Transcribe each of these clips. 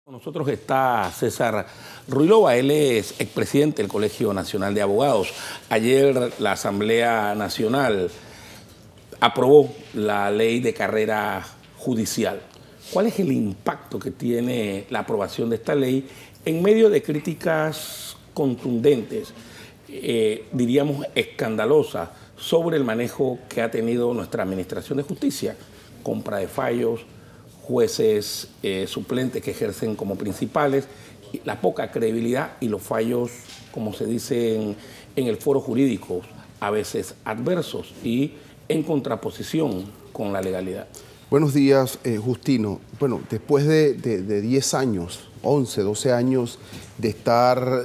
Con nosotros está César Ruilova, él es expresidente del Colegio Nacional de Abogados. Ayer la Asamblea Nacional aprobó la ley de carrera judicial. ¿Cuál es el impacto que tiene la aprobación de esta ley en medio de críticas contundentes, diríamos escandalosas, sobre el manejo que ha tenido nuestra Administración de Justicia? Compra de fallos, jueces suplentes que ejercen como principales, la poca credibilidad y los fallos, como se dice en el foro jurídico, a veces adversos y en contraposición con la legalidad. Buenos días, Justino. Bueno, después de 10 años, 11, 12 años de estar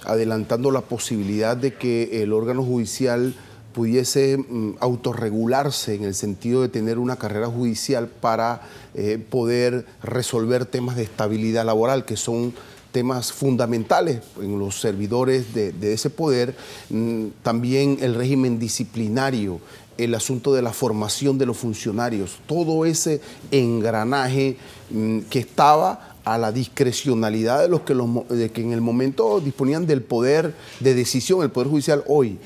adelantando la posibilidad de que el órgano judicial pudiese autorregularse en el sentido de tener una carrera judicial para poder resolver temas de estabilidad laboral, que son temas fundamentales en los servidores de ese poder, también el régimen disciplinario, el asunto de la formación de los funcionarios, todo ese engranaje que estaba a la discrecionalidad de los que en el momento disponían del poder de decisión, el Poder Judicial. Hoy,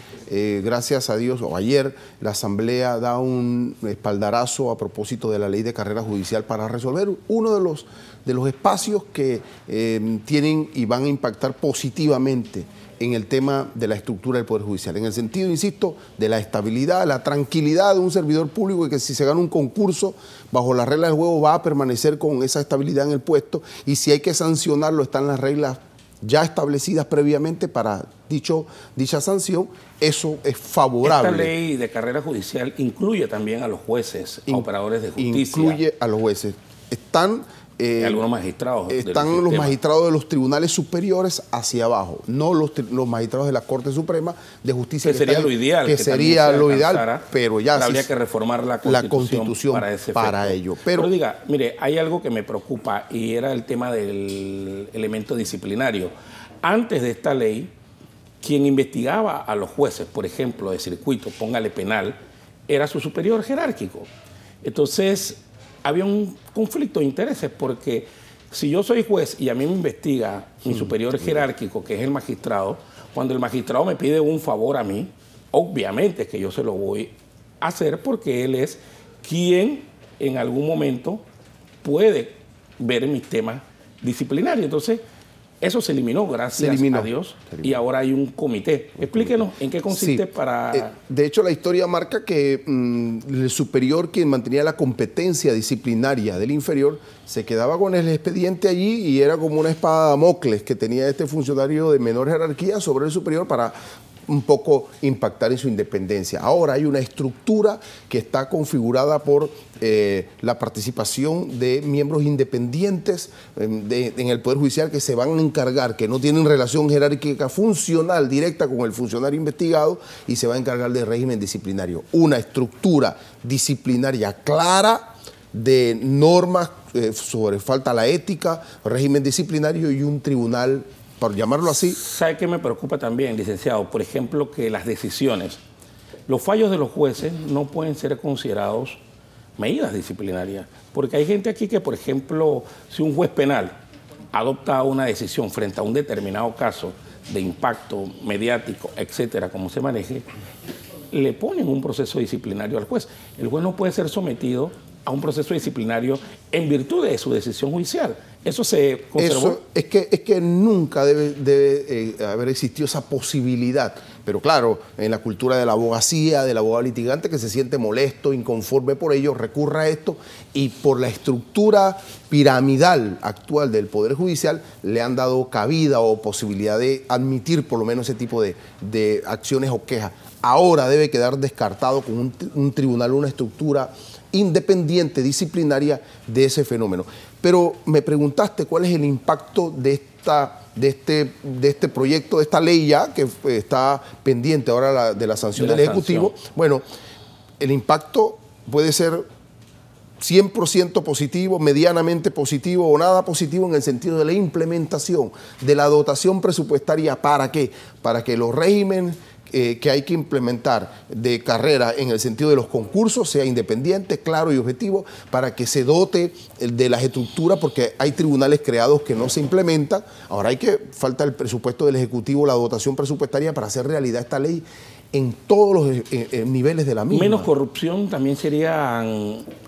gracias a Dios, o ayer, la Asamblea da un espaldarazo a propósito de la ley de carrera judicial para resolver uno de los espacios que tienen y van a impactar positivamente en el tema de la estructura del Poder Judicial, en el sentido, insisto, de la estabilidad, la tranquilidad de un servidor público, y que si se gana un concurso bajo las reglas del juego va a permanecer con esa estabilidad en el puesto, y si hay que sancionarlo están las reglas ya establecidas previamente para dicha sanción. Eso es favorable. Esta ley de carrera judicial incluye también a los jueces, a operadores de justicia. Incluye a los jueces. Están algunos magistrados. Están los magistrados de los tribunales superiores hacia abajo, no los magistrados de la Corte Suprema de Justicia. Que sería lo ideal. Que sería lo ideal, pero ya habría que reformar la Constitución para ello. Pero diga, mire, hay algo que me preocupa y era el tema del elemento disciplinario. Antes de esta ley, quien investigaba a los jueces, por ejemplo, de circuito, póngale penal, era su superior jerárquico. Entonces, había un conflicto de intereses, porque si yo soy juez y a mí me investiga mi superior jerárquico, que es el magistrado, cuando el magistrado me pide un favor a mí, obviamente que yo se lo voy a hacer, porque él es quien en algún momento puede ver mis temas disciplinarios. Entonces, eso se eliminó, gracias a Dios, y ahora hay un comité. Explíquenos en qué consiste para... De hecho, la historia marca que el superior, quien mantenía la competencia disciplinaria del inferior, se quedaba con el expediente allí y era como una espada de Damocles que tenía este funcionario de menor jerarquía sobre el superior para un poco impactar en su independencia. Ahora hay una estructura que está configurada por la participación de miembros independientes en el Poder Judicial, que se van a encargar, que no tienen relación jerárquica funcional directa con el funcionario investigado, y se va a encargar del régimen disciplinario. Una estructura disciplinaria clara de normas sobre falta a la ética, régimen disciplinario y un tribunal, por llamarlo así. ¿Sabe qué me preocupa también, licenciado? Por ejemplo, que las decisiones, los fallos de los jueces no pueden ser considerados medidas disciplinarias, porque hay gente aquí que, por ejemplo, si un juez penal adopta una decisión frente a un determinado caso de impacto mediático, etcétera, como se maneje, le ponen un proceso disciplinario al juez. El juez no puede ser sometido a un proceso disciplinario en virtud de su decisión judicial. ¿Eso se conservó? Es que nunca debe haber existido esa posibilidad. Pero claro, en la cultura de la abogacía, del abogado litigante, que se siente molesto, inconforme por ello, recurre a esto, y por la estructura piramidal actual del Poder Judicial le han dado cabida o posibilidad de admitir por lo menos ese tipo de acciones o quejas. Ahora debe quedar descartado con un tribunal, una estructura independiente, disciplinaria de ese fenómeno. Pero me preguntaste cuál es el impacto de este proyecto, de esta ley ya, que está pendiente ahora de la sanción del Ejecutivo. Bueno, el impacto puede ser 100% positivo, medianamente positivo o nada positivo, en el sentido de la implementación de la dotación presupuestaria. ¿Para qué? Para que los regímenes que hay que implementar de carrera en el sentido de los concursos sea independiente, claro y objetivo, para que se dote de las estructuras, porque hay tribunales creados que no se implementan. Ahora falta el presupuesto del Ejecutivo, la dotación presupuestaria para hacer realidad esta ley en todos los niveles de la misma. Menos corrupción también sería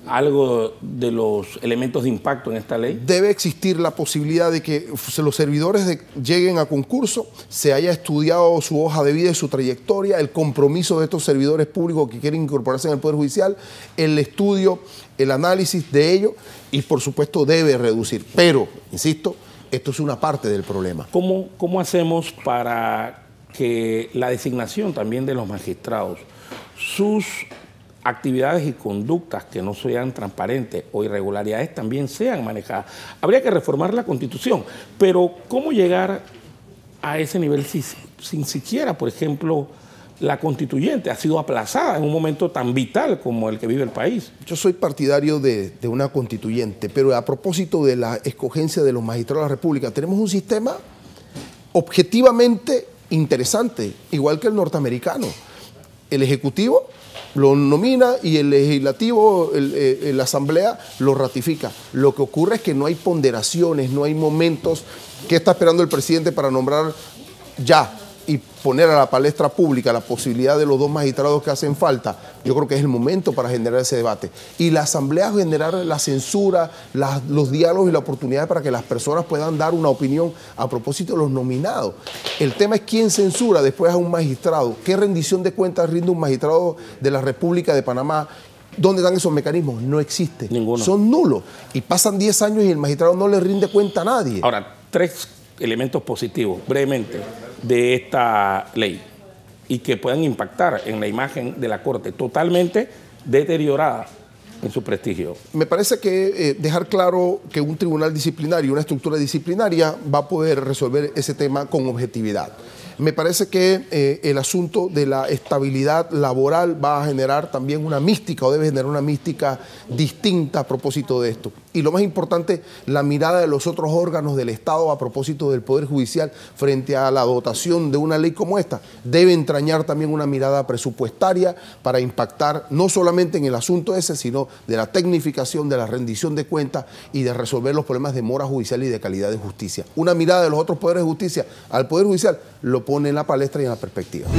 algo de los elementos de impacto en esta ley. Debe existir la posibilidad de que los servidores lleguen a concurso, se haya estudiado su hoja de vida y su trayectoria, el compromiso de estos servidores públicos que quieren incorporarse en el Poder Judicial, el estudio, el análisis de ello y por supuesto debe reducir. Pero, insisto, esto es una parte del problema. ¿Cómo hacemos para que la designación también de los magistrados, sus actividades y conductas que no sean transparentes o irregularidades también sean manejadas? Habría que reformar la Constitución, pero ¿cómo llegar a ese nivel sin siquiera, por ejemplo, la constituyente ha sido aplazada en un momento tan vital como el que vive el país? Yo soy partidario de una constituyente, pero a propósito de la escogencia de los magistrados de la República, tenemos un sistema objetivamente interesante, igual que el norteamericano. El Ejecutivo lo nomina y el Legislativo, la Asamblea, lo ratifica. Lo que ocurre es que no hay ponderaciones, no hay momentos que está esperando el presidente para nombrar ya y poner a la palestra pública la posibilidad de los dos magistrados que hacen falta. Yo creo que es el momento para generar ese debate. Y la Asamblea generar la censura, los diálogos y la oportunidad para que las personas puedan dar una opinión a propósito de los nominados. El tema es quién censura después a un magistrado. ¿Qué rendición de cuentas rinde un magistrado de la República de Panamá? ¿Dónde están esos mecanismos? No existen. Ninguno. Son nulos. Y pasan 10 años y el magistrado no le rinde cuenta a nadie. Ahora, 3 elementos positivos, brevemente, de esta ley y que puedan impactar en la imagen de la Corte, totalmente deteriorada en su prestigio. Me parece que dejar claro que un tribunal disciplinario, una estructura disciplinaria va a poder resolver ese tema con objetividad. Me parece que el asunto de la estabilidad laboral va a generar también una mística o debe generar una mística distinta a propósito de esto. Y lo más importante, la mirada de los otros órganos del Estado a propósito del Poder Judicial frente a la dotación de una ley como esta, debe entrañar también una mirada presupuestaria para impactar no solamente en el asunto ese, sino de la tecnificación, de la rendición de cuentas y de resolver los problemas de mora judicial y de calidad de justicia. Una mirada de los otros poderes de justicia al Poder Judicial lo pone en la palestra y en la perspectiva.